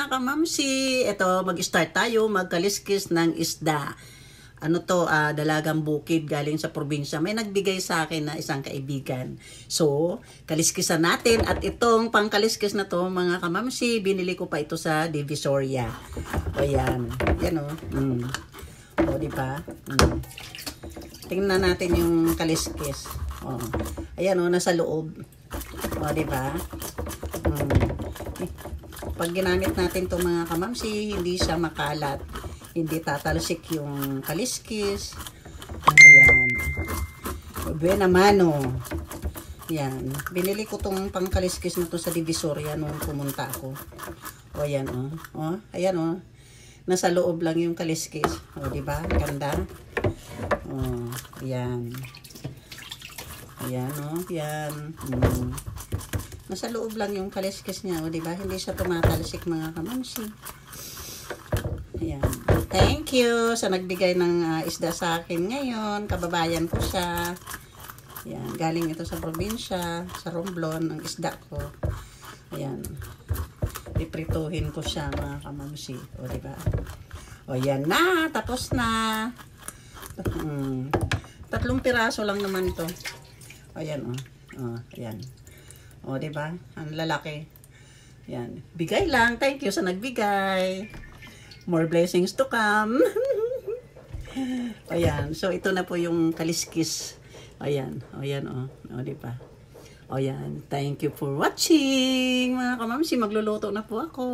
mga kamamsi, ito mag-start tayo magkaliskis ng isda. Ano to, dalagang bukid galing sa probinsya. May nagbigay sa akin na isang kaibigan. So, kaliskisan natin at itong pangkaliskis na to mga kamamsi, binili ko pa ito sa Divisoria. O yan, yan o. O diba? Tingnan natin yung kaliskis. O, ayan o, nasa loob. O diba? Pag ginamit natin itong mga kamamsi, hindi siya makalat. Hindi tatalsik yung kaliskis. Ayan. Buena mano. Yan. Binili ko itong pangkaliskis na to sa Divisoria nung pumunta ako. O ayan o. O, ayan o. Nasa loob lang yung kaliskis. O diba? Ganda. O, ayan. Ayan o. Ayan. Nasa loob lang yung kaliskis niya, o diba? Hindi siya tumatalsik mga kamamsi. Ayan. Thank you sa nagbigay ng isda sa akin ngayon. Kababayan ko siya. Ayan. Galing ito sa probinsya, sa Romblon, ang isda ko. Ayan. Iprituhin ko siya mga kamamsi. O diba? O yan na. Tapos na. 3 piraso lang naman to. Ayan o. O, ayan. O, diba? Ang lalaki. Yan. Bigay lang. Thank you sa nagbigay. More blessings to come. Ayan. So, ito na po yung kaliskis. Ayan. O, yan o. O, diba? O, yan. Thank you for watching. Mga kamamsi, magluluto na po ako.